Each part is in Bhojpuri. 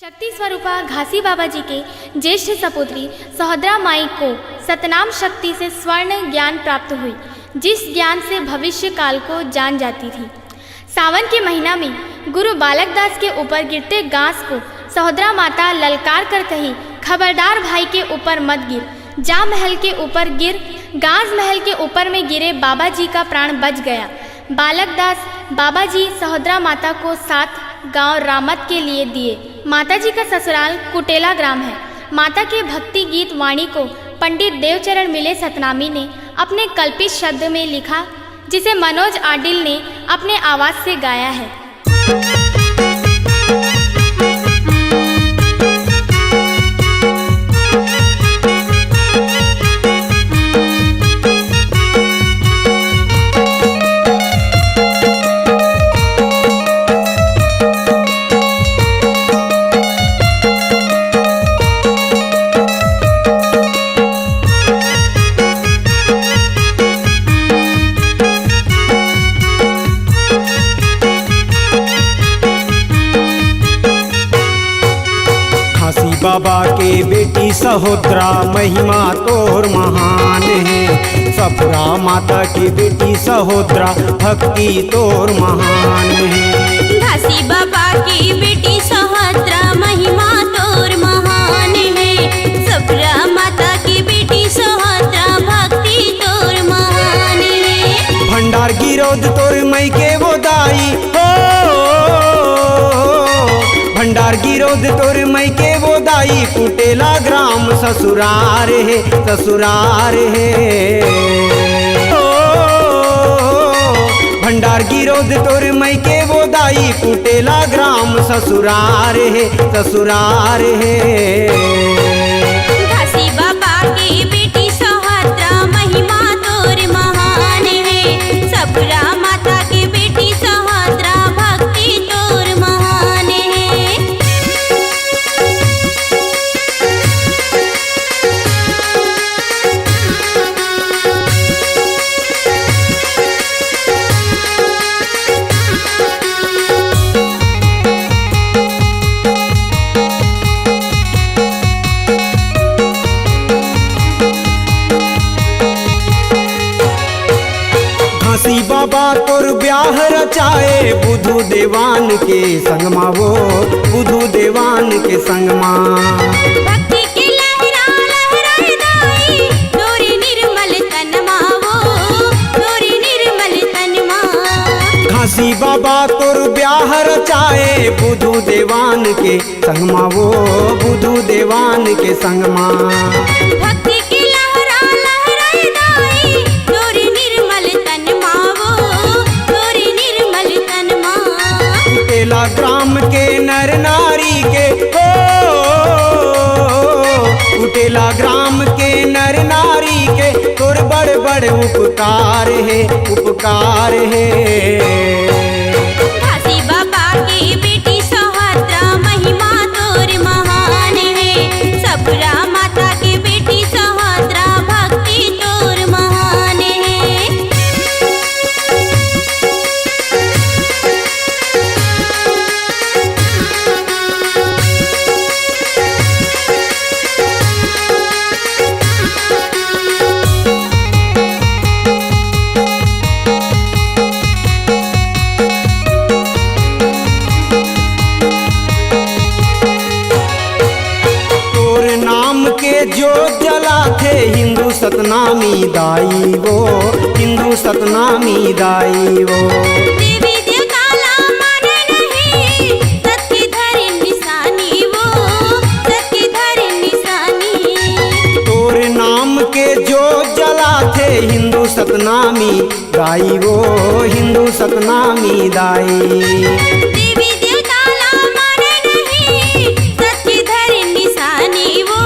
शक्ति स्वरूपा घासी बाबा जी के ज्येष्ठ सपुत्री सहोदरा माई को सतनाम शक्ति से स्वर्ण ज्ञान प्राप्त हुई, जिस ज्ञान से भविष्य काल को जान जाती थी। सावन के महीना में गुरु बालक दास के ऊपर गिरते गांस को सहोदरा माता ललकार कर कही, खबरदार भाई के ऊपर मत गिर, जा महल के ऊपर गिर। गांस महल के ऊपर में गिरे, बाबा जी का प्राण बच गया। बालक दास बाबा जी सहोदरा माता को 7 गांव रामत के लिए दिए। माता जी का ससुराल कुटेला ग्राम है। माता के भक्ति गीत वाणी को पंडित देवचरण मिले सतनामी ने अपने कल्पित शब्द में लिखा, जिसे मनोज आडिल ने अपने आवाज से गाया है। बाबा के बेटी सहोदरा महिमा तोर महान है। सपुरा माता की बेटी सहोदरा भक्ति तोर महान है। घासी बाबा की बेटी सहोदरा महिमा तोर महान है। सपुरा माता की बेटी सहोदरा भक्ति तोर महान है। भंडार गिरोद तोर मई के वो दाई हो, भंडार गिरोद तोर मई के वो दाई। कुटेला ग्राम ससुरार है, ससुरार है। ओ भंडार गिरोद तोर मई के वो दाई। कुटेला ग्राम ससुरार है, ससुरार है। घासी बाबा की बेटी सहोदरा महिमा तोर महान है। सपुरा माता की बेटी सहोदरा भक्ति तोर महान है। घासी बाबा तोर ब्याह रचाए बुधु देवान के संगमा वो, बुधु देवान के संगमा। भक्ति की लहरा लहराए दाई, तोरी निर्मल तनमा वो, तोरी निर्मल तनमा। घासी बाबा तोर ब्याह रचाए बुधु देवान के संगमा वो, बुधु देवान के संगमा। भक्ति की लहरा लहराए दाई, तोरी निर्मल तनमा वो, तोरी निर्मल तनमा। कुटेला ग्राम के नर नारी के हो, कुटेला ग्राम के नर नारी के तोर बड़ बड़ उपकार है, उपकार है। घासी बाबा की बेटी सहोदरा महिमा तोर महान है। सपुरा माता की बेटी सहोदरा भक्ति तोर महान है। तोर नाम के जो जला थे हिंदू सतनामी दाई वो, हिंदू सतनामी दाई वो। देवी देवता ला माने नहीं, सत्य धरि निशानी वो, सत्य धरि निशानी। तोर नाम के जो जला थे हिंदू सतनामी दाई वो, हिंदू सतनामी दाई। देवी देवता ला माने नहीं, सत्य धरि निशानी वो,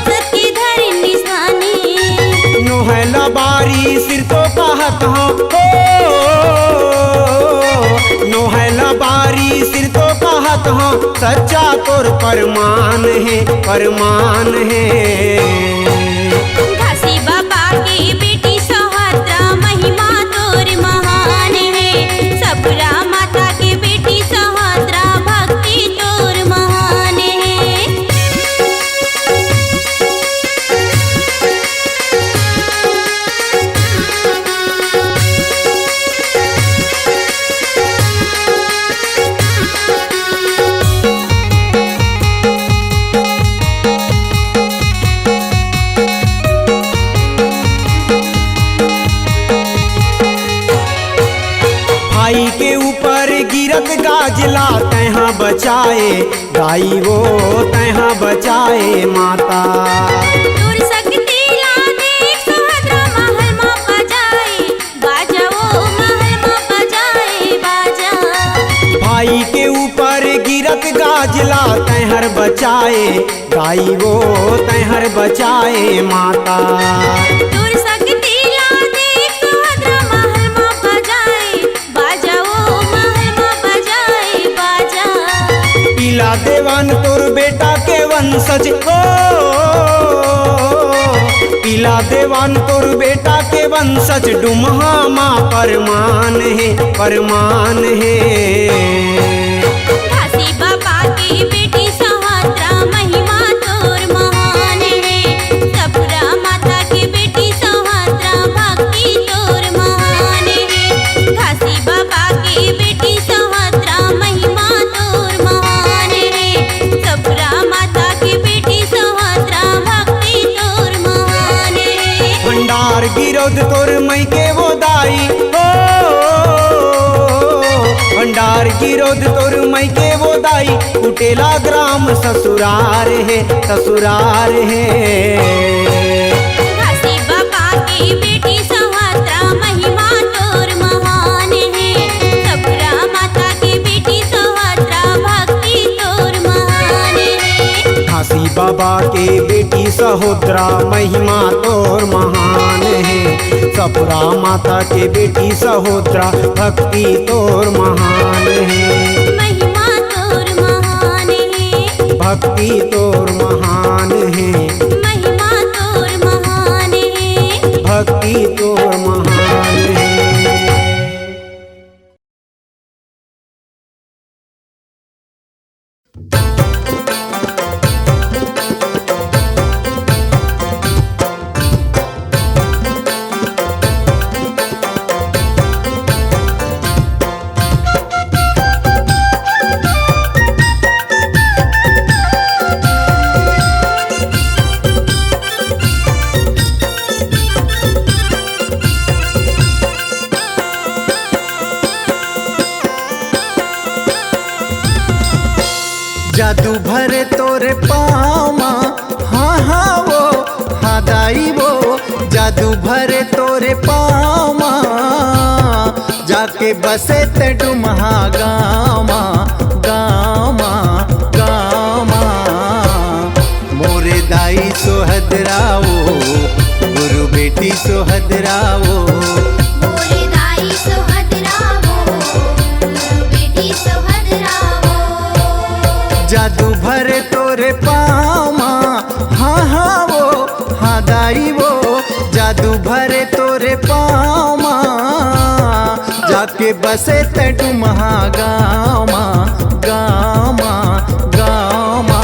सत्य धरि निशानी। नोहला बारी सिर तो कहत हो, नोहला बारी सिर तो कहत हो। सच्चा तोर परमान है, परमान है। घासी बाबा की बेटी सहोदरा महिमा तोर महान है। सपुरा माता की बेटी सहोदरा भक्ति तोर महान गाजला तैहा बचाए दाई वो तैहा बचाए माता। तोर शक्ति ला देख सुभद्रा महल में बजाए बाजा, वो महल में बजाए बाजा। भाई के ऊपर गिरत गाजला तैहर बचाए दाई वो तैहर बचाए माता। तोर शक्ति ला देख सुभद्रा महल में बजाए बाजा, वो महल में बजाए बाजा। पीला देवान तोर बेटा के वंशज हो, पीला देवान तोर बेटा के वंशज डुमहा माँ परमान है परमान है। घासी बाबा की बेटी सुभद्रा महिमा तोर महान है। सपुरा माता की बेटी सुभद्रा भक्ति तोर महान है। घासी बाबा की बेटी सुभद्रा महिमा तोर महान है। सपुरा माता की बेटी सुभद्रा भक्ति तोर महान है। भंडार गिरोध तोर मई के वो दाई हो, भंडार गिरोध तोर मई के वो दाई। कुटेला ग्राम ससुरार है ससुरार है। घासी बाबा की बेटी सुभद्रा महिमा तोर महान है। सपुरा माता की बेटी सुभद्रा भक्ति तोर महान है। घासी बाबा के बेटी सहोदरा महिमा तोर महान है। सपुरा माता के बेटी सहोदरा भक्ति तोर महान है। महिमा तोर महान है। भक्ति तोर महान है। महिमा तोर महान है। भक्ति तोर महान है। जादू भरे तोरे पामा, हाँ हाँ वो हाँ दाई वो। जादू भरे तोरे पामा, जाके बसे ते डुमहा गामा गामा गामा। मोरे दाई सोहदराओ गुरु बेटी सोहदराओ। मोरे दाई सुभद्रावो गुरु बेटी सुभद्रावो। जादू भरे तोरे पामा, हाँ हाँ वो हाँ दाई वो। जादू भरे तोरे पामा, जाके बसे ते डुमहा गामा गामा गामा।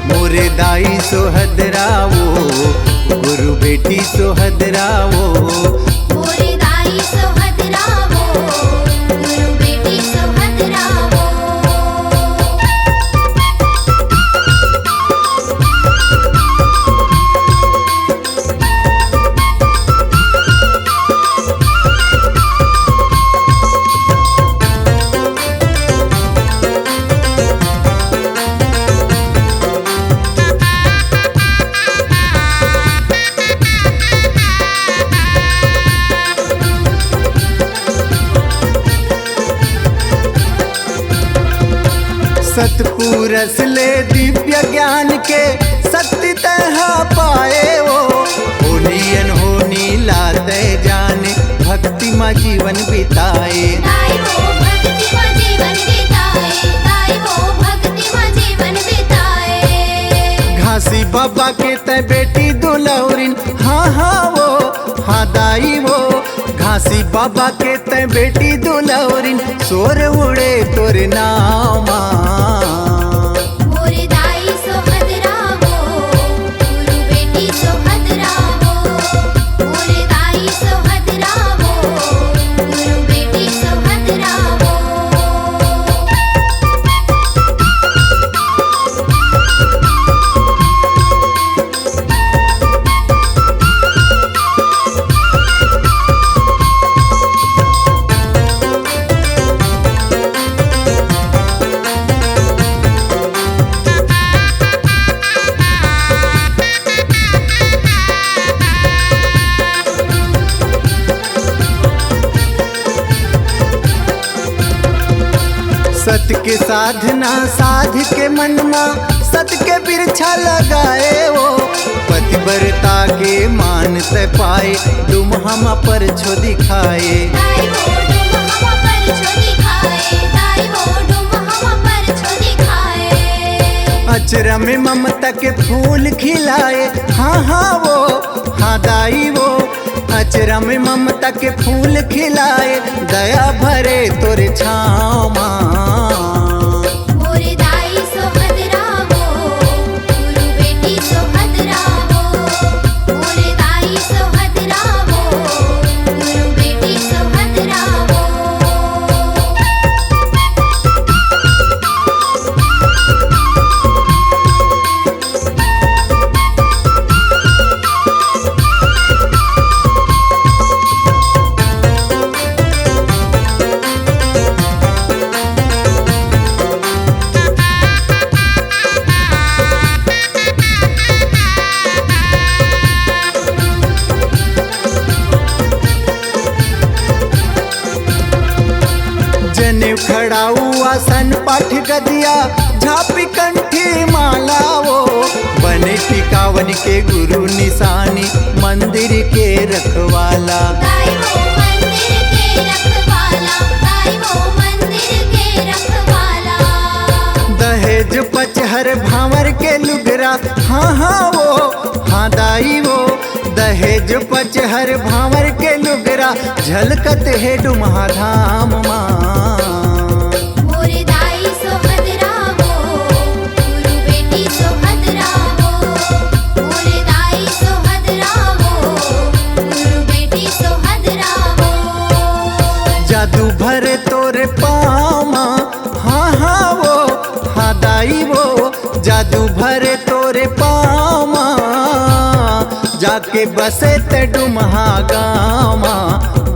मोरे दाई सोहदराओ गुरु बेटी सोहदराओ। मोरे दाई सुभद्रावो गुरु बेटी सुभद्रावो। सतपुरस ले दिव्य ज्ञान के सत्य तह पाए वो। होनियन होनी लाते जाने भक्ति में जीवन बिताए। दाई वो भक्ति में जीवन बिताए। दाई वो भक्ति में जीवन बिताए। घासी बाबा के ते बेटी दुलौरिन, हाँ हाँ वो हाँ दाई वो। घासी बाबा के ते बेटी दुलौरिन, सोर उड़े तोर नामा। मोरे दाई सुभद्रावो गुरु बेटी सुभद्रावो। मोरे दाई सुभद्रावो गुरु बेटी सुभद्रावो। सत के साधना साध के मनमा सत के बिरछा लगाए वो पतिव्रता के मान ते पाए डुम हम पर छो दिखाए ताई वो डुम हम पर छो दिखाए ताई वो डुम हम पर छो दिखाए अचरा में ममता के फूल खिलाए हाँ हाँ वो हाँ दाई वो अचरा में ममता के फूल खिलाए दया भरे तोरे छाँव माँ मोरे दाई सोहदरा वो गुरु बेटी सोहदरा वो मोरे दाई सोहदरा वो गुरु बेटी सोहदरा वो जनेऊ खड़ाऊ आसन पाठ गदिया झापी कंठी माला वो बने टिकावन के गुरु निशानी मंदिर के रखवाला ताई वो मंदिर के रखवाला ताई वो मंदिर के रखवाला दहेज पचहर भावर के लुगरा हाँ हाँ वो हाँ दाई वो दहेज पचहर भावर के लुगरा झलकत है डुमहा धाम माँ मोरे दाई सोहदरा वो गुरु बेटी सोहदरा वो मोरे दाई सोहदरा वो गुरु बेटी सोहदरा वो जादू भरे तोरे पामा हाँ हाँ वो हाँ दाई वो जादू भरे तोरे पामा जाके बसे ते डुमहा गामा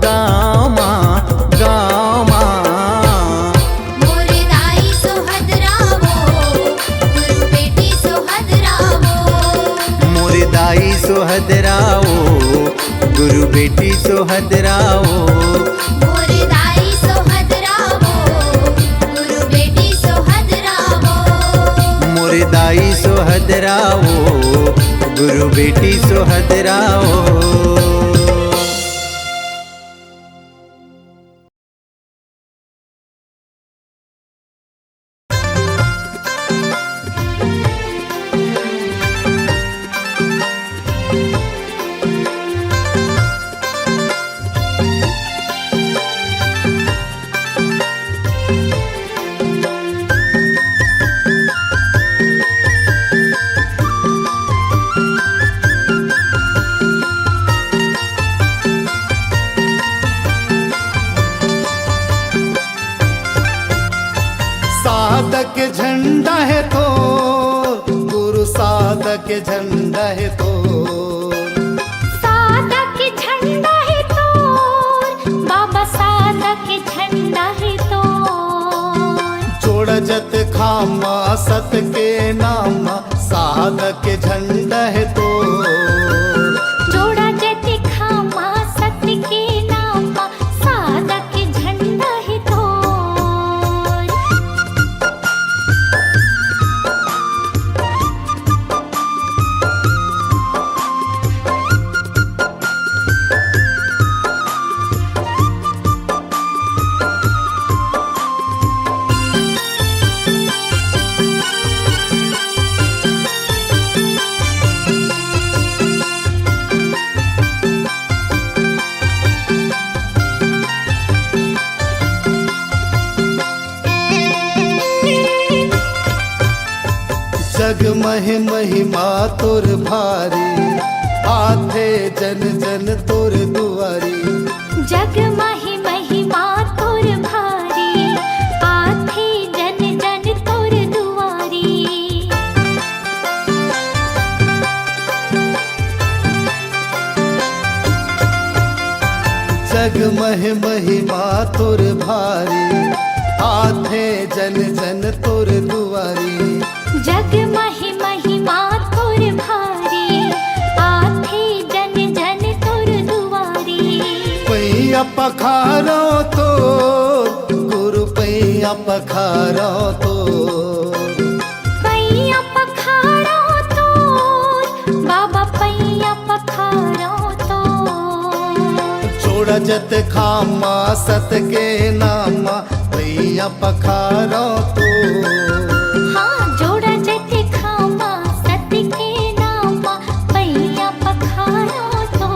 गामा गामा मोरे दाई सोहदरा वो गुरु बेटी सोहदरा वो मोरे दाई सोहदराओ गुरु बेटी सोहदराओ मोरे दाई सोहदरा वो गुरु बेटी सोहदरा वो मोरे दाई सोहदराओ गुरु बेटी सोहदराओ साधक झंडा है तो गुरु साधक झंडा है तो साधक झंडा है तो बाबा साधक झंडा है तो जोड़ जत खामा सत के नाम साधक झंडा है तो जोड़ा जति खामा सत्य के नाम साधक झंडा है तो जग महि महिमा तोर भारी आथे जन जन तोर दुआरी जग माही महिमा तोर भारी आथे जन जन तोर दुआरी जग महि महिमा तोर भारी आथे जन जन तोर दुआरी जग माही महिमा तोर भारी आथे जन जन तोर दुआरी पैया पखारो तो गुरु पैया पैया पखारो तो पैया पखारो तो बाबा पैया पखारो तो जोड़ा जत खामा सत के नामा पैया पखारो तो हाँ जोड़ा जैसे खामा सत के नामा पैया पखारो तो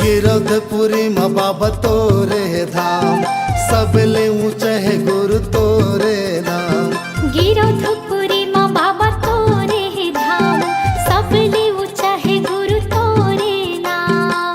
गिरधपुरी माँ बाबा तोरे धाम सबले ऊंचे है गुरु तोरे नाम गिरधपुरी माँ बाबा तोरे धाम सबले ऊंचा है गुरु तोरे नाम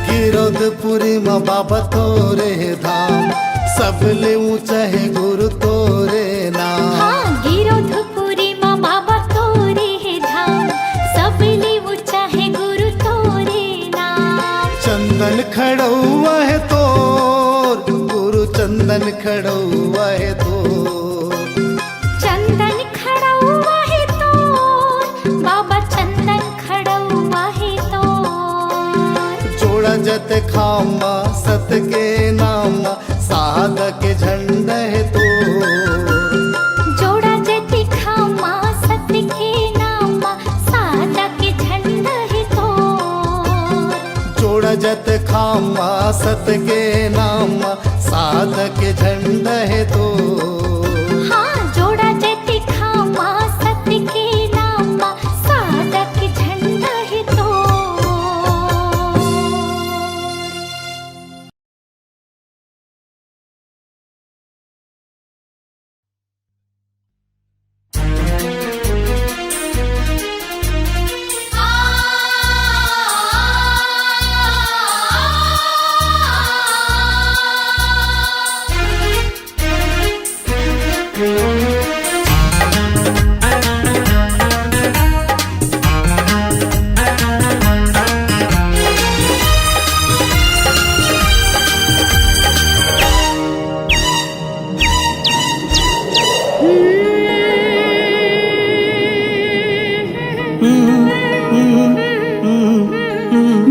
गिरधपुरी माँ बाबा तोरे धाम सबले ऊंचे है गुरु तोरे नाम हाँ गिरधपुरी माँ बाबा तोरे धाम सबले ऊंचा है गुरु तोरे नाम चंदन खड़ौआ है तोर गुरु चंदन खड़ौआ है तोर चंदन खड़ा हुआ है तो बाबा चंदन खड़ा हुआ है तो जोड़ा जत खामा सत के नामा सादा के झंडा है तो जोड़ा जैसे खामा सत के नामा सादा के झंडा है तो जोड़ा जत खामा सत के नामा सादा के झंडा है तो हाँ जोड़ा जैसे खामा सत के नामा सादा के झंडा है तो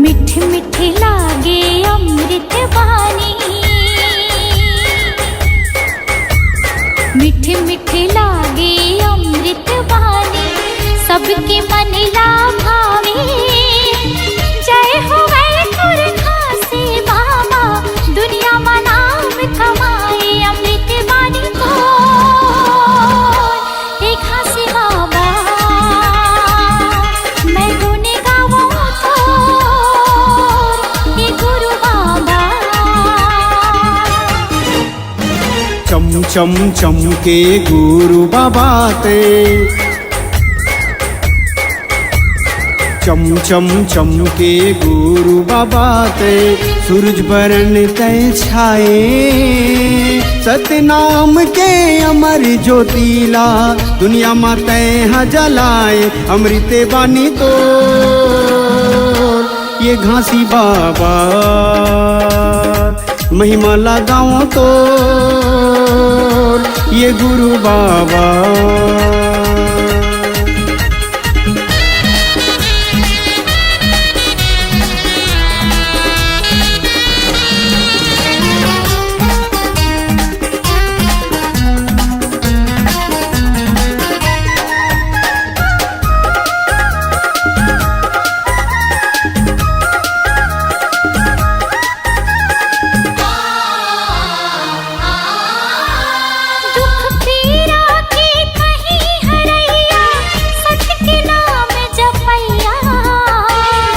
मीठे मीठे लागे अमृत वाणी मीठे मीठे लागे अमृत वाणी सबके मन ला भावे जय हो गए तुर खासे बाबा दुनिया में नाम कमाए अमृत वाणी को एक खासे बाबा मैं गुण गाऊं तो ये गुरु बाबा चम चम चम के गुरु बाबा ते चम चम चम के गुरु बाबा ते सूरज बरन तय छाए सतनाम के अमर ज्योतिला दुनिया में तय जलाए अमृत बानी तो ये घासी बाबा महिमा लगाओ तो ये गुरु बाबा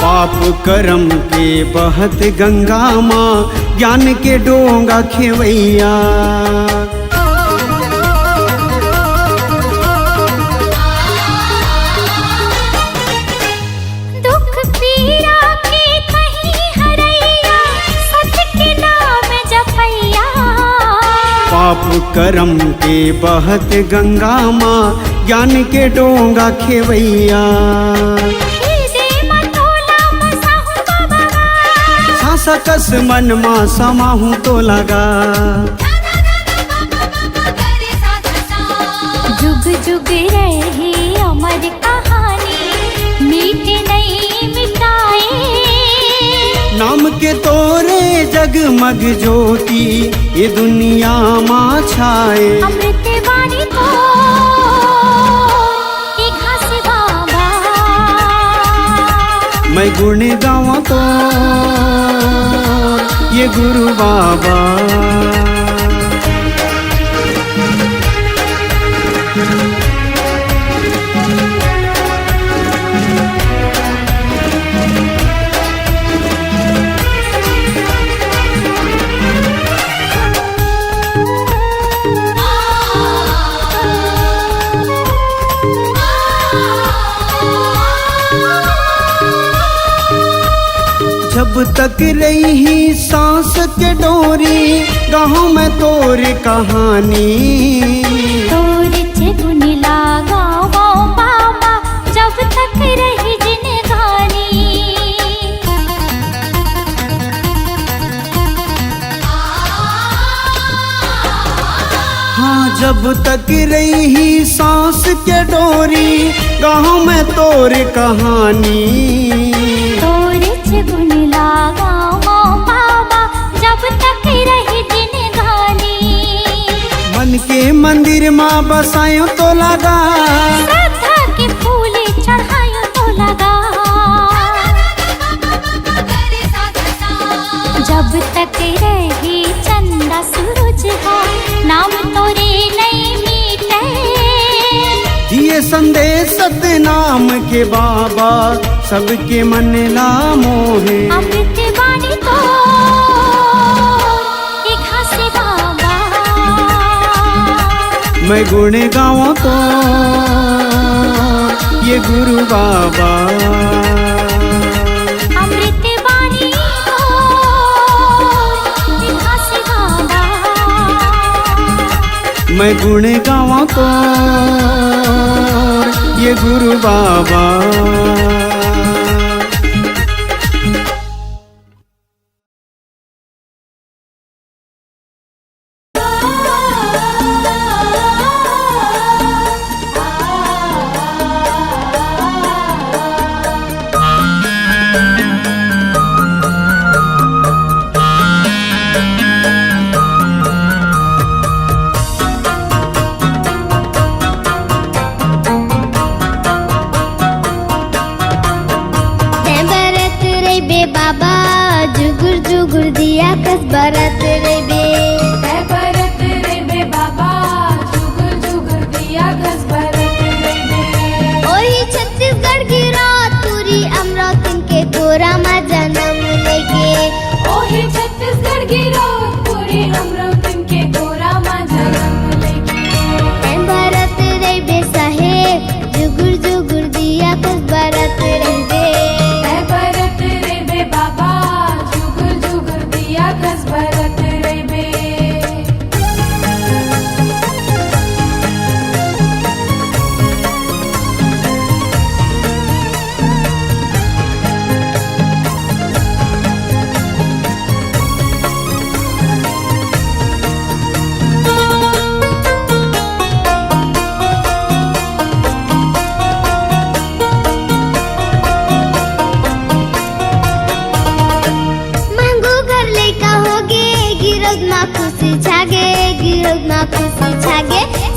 पाप करम के बहत गंगा माँ ज्ञान के डोंगा खेवैया करम के बहत गंगा माँ ज्ञान के डोंगा खेवैया। सासा कस मन माँ समाहूँ तो लगा। जुग जुग रहे अमर कहानी, मीठे नहीं मिटाए। नाम के तोरे जगमग ज्योति ये दुनिया माँ छाए। अमृत वाणी को एक हंस बाबा, मैं गुण गाऊं तो ये गुरु बाबा। जब तक रही सांस के डोरी गाँव में तोर कहानी। तोर गुण लागा बाबा, जब तक रही जिंदगानी। हाँ जब तक रही सांस के डोरी गाँव में तोर कहानी। गुण लागा बाबा, जब तक रही जिंदगानी। मन के मंदिर माँ बसायो तो लगा। श्रद्धा के फूल चढ़ायो तो लगा। जब तक रही चंदा सूरज का, नाम तोरे नहीं मिटे। ये संदेश सतनाम के बाबा सबके मन ला मोहे। अमृत वाणी तो एक हंस बाबा, मैं गुण गाऊं तो ये गुरु बाबा। अमृत वाणी तो एक हंस बाबा, मैं गुण गाऊं तो ये गुरु बाबा। बरत रे बे, बरत रे बे बाबा, जुगर जुगर दिया कस बरत रे बे। ओही छत्तीसगढ़ की रात पूरी अमरावती के गोरा माँ जन्म लेके। ओही छत्तीसगढ़ की रात पूरी अमरावती के गोरा माँ जन्म लेके। बरत रे बे साहेब, जुगर जुगर दिया कस बरत रे बे। बरत रे बे बाबा, जुगर जुगर दिया कस बरत रे बे।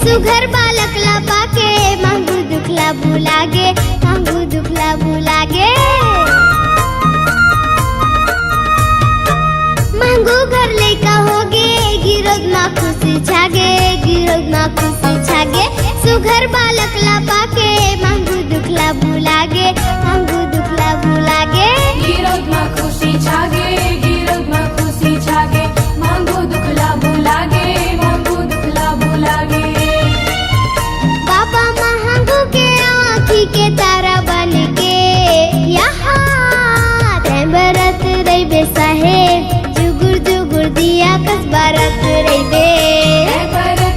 सुघर बालक ला पाके, मांगू दुखला भुलागे, मांगू दुखला भुलागे। मांगू घर लैका होगे, गिरोद मा खुशी छागे, गिरोद मा खुशी छागे। सुघर बालक ला पाके, मांगू दुखला भुलागे, मांगू दुखला भुलागे। गिरोद मा खुशी छागे, गिरोद मा खुशी छागे, मांगू दुखला भुलागे, मांगू दुखला भुलागे। बाबा महंगू के आँखी के तारा बन के यहाँ बरत रही बे साहेब, जुगुर जुगुर दिया कस बरत रही बे। बरत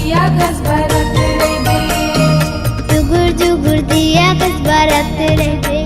दिया कस बरत रे बे जुगुर जुगुर दिया कस बरत रे बे